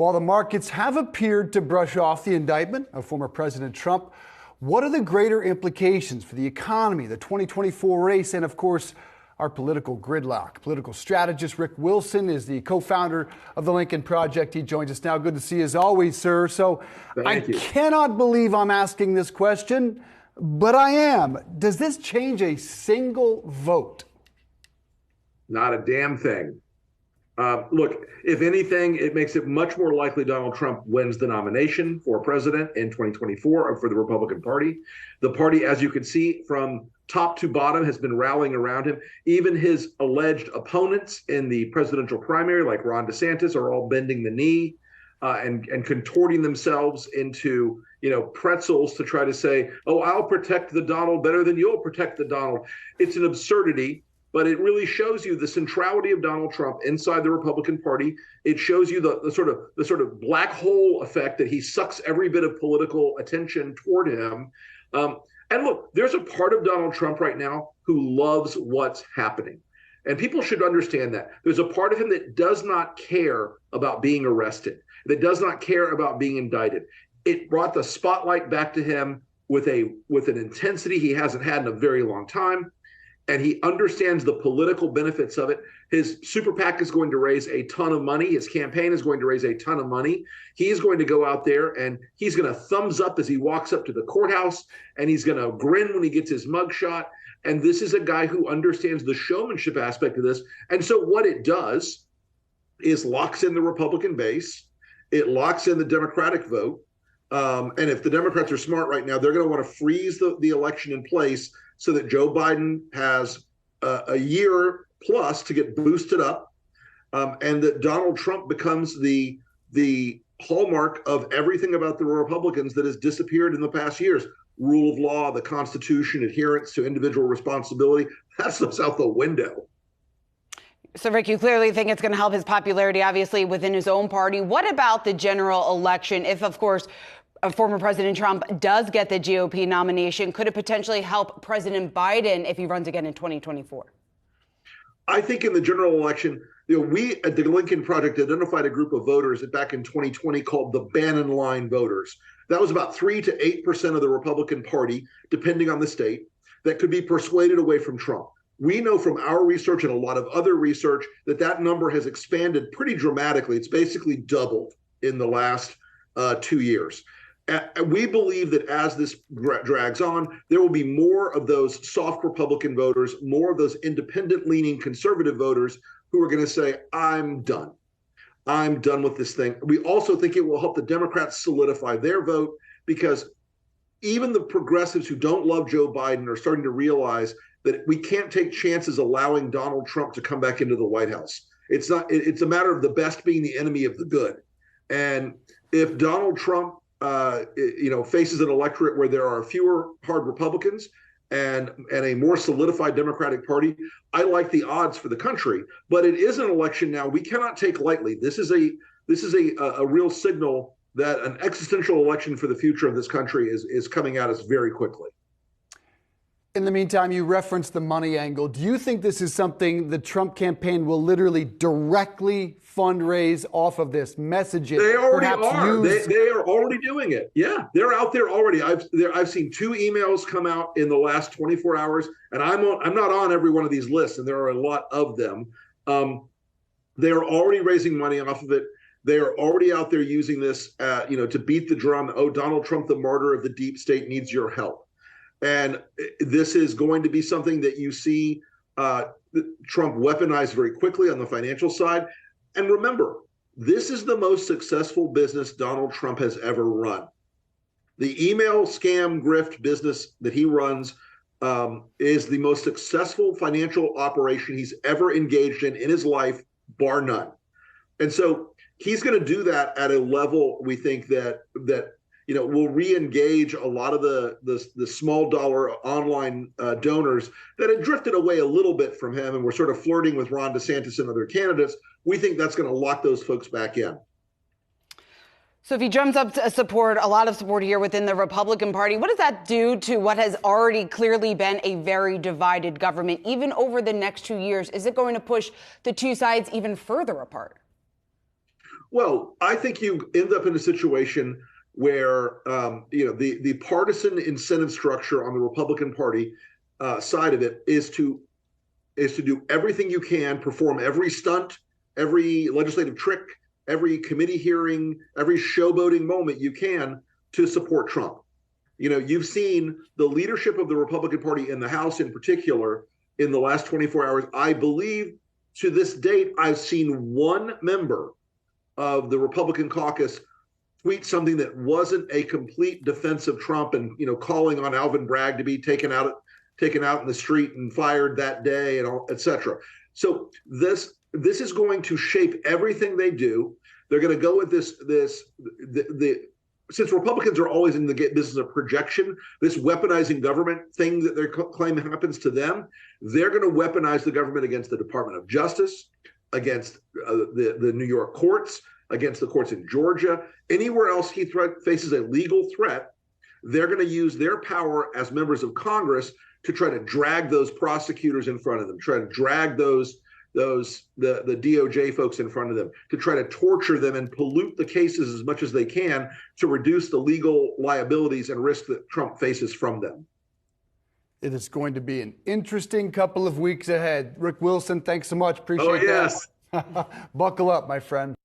While the markets have appeared to brush off the indictment of former President Trump, what are the greater implications for the economy, the 2024 race, and of course, our political gridlock? Political strategist Rick Wilson is the co-founder of the Lincoln Project. He joins us now. Good to see you as always, sir. So Thank you. Cannot believe I'm asking this question, but I am. Does this change a single vote? Not a damn thing. Look, if anything, it makes it much more likely Donald Trump wins the nomination for president in 2024 for the Republican Party. The party, as you can see, from top to bottom has been rallying around him. Even his alleged opponents in the presidential primary, like Ron DeSantis, are all bending the knee and contorting themselves into, pretzels to try to say, oh, I'll protect the Donald better than you'll protect the Donald. It's an absurdity. But it really shows you the centrality of Donald Trump inside the Republican Party. It shows you the sort of black hole effect that he sucks every bit of political attention toward him. And look, there's a part of Donald Trump right now who loves what's happening. And people should understand that. There's a part of him that does not care about being arrested, that does not care about being indicted. It brought the spotlight back to him with an intensity he hasn't had in a very long time. And he understands the political benefits of it. His super PAC is going to raise a ton of money. His campaign is going to raise a ton of money. He's going to go out there and he's going to thumbs up as he walks up to the courthouse, and he's going to grin when he gets his mugshot. And this is a guy who understands the showmanship aspect of this. And so what it does is locks in the Republican base. It locks in the Democratic vote. And if the Democrats are smart right now, they're going to want to freeze the election in place so that Joe Biden has a year plus to get boosted up, and that Donald Trump becomes the hallmark of everything about the Republicans that has disappeared in the past years. Rule of law, the Constitution, adherence to individual responsibility, that stuff's out the window. So, Rick, you clearly think it's going to help his popularity, obviously, within his own party. What about the general election? If, of course, former President Trump does get the GOP nomination, could it potentially help President Biden if he runs again in 2024? I think in the general election, we at the Lincoln Project identified a group of voters back in 2020 called the Bannon line voters. That was about 3 to 8% of the Republican Party, depending on the state, that could be persuaded away from Trump. We know from our research and a lot of other research that number has expanded pretty dramatically. It's basically doubled in the last 2 years. We believe that as this drags on, there will be more of those soft Republican voters, more of those independent-leaning conservative voters who are going to say, I'm done. I'm done with this thing. We also think it will help the Democrats solidify their vote, because even the progressives who don't love Joe Biden are starting to realize that we can't take chances allowing Donald Trump to come back into the White House. It's a matter of the best being the enemy of the good. And if Donald Trump faces an electorate where there are fewer hard Republicans and a more solidified Democratic Party, I like the odds for the country. But it is an election now we cannot take lightly. This is a real signal that an existential election for the future of this country is coming at us very quickly. In the meantime, you referenced the money angle. Do you think this is something the Trump campaign will literally directly fundraise off of this, message it? They already are. They are already doing it. Yeah, they're out there already. I've seen 2 emails come out in the last 24 hours, and I'm not on every one of these lists, and there are a lot of them. They are already raising money off of it. They are already out there using this, to beat the drum. Oh, Donald Trump, the martyr of the deep state, needs your help. And this is going to be something that you see Trump weaponize very quickly on the financial side. And remember, this is the most successful business Donald Trump has ever run. The email scam grift business that he runs is the most successful financial operation he's ever engaged in his life, bar none. And so he's going to do that at a level we think that will re-engage a lot of the small dollar online donors that had drifted away a little bit from him and were sort of flirting with Ron DeSantis and other candidates. We think that's going to lock those folks back in. So if he drums up a lot of support here within the Republican Party, what does that do to what has already clearly been a very divided government, even over the next 2 years? Is it going to push the two sides even further apart? Well, I think you end up in a situation where the partisan incentive structure on the Republican Party side of it is to do everything you can, perform every stunt, every legislative trick, every committee hearing, every showboating moment you can to support Trump. You've seen the leadership of the Republican Party in the House in particular in the last 24 hours. I believe to this date, I've seen one member of the Republican caucus tweet something that wasn't a complete defense of Trump and, calling on Alvin Bragg to be taken out in the street and fired that day and all, et cetera. So this is going to shape everything they do. They're going to go with since Republicans are always in the business of projection, this weaponizing government thing that they're claiming happens to them, they're going to weaponize the government against the Department of Justice, against the New York courts, against the courts in Georgia, anywhere else he faces a legal threat. They're going to use their power as members of Congress to try to drag those prosecutors in front of them, try to drag the DOJ folks in front of them, to try to torture them and pollute the cases as much as they can to reduce the legal liabilities and risk that Trump faces from them. It is going to be an interesting couple of weeks ahead. Rick Wilson, thanks so much. Appreciate yes. that. Buckle up, my friend.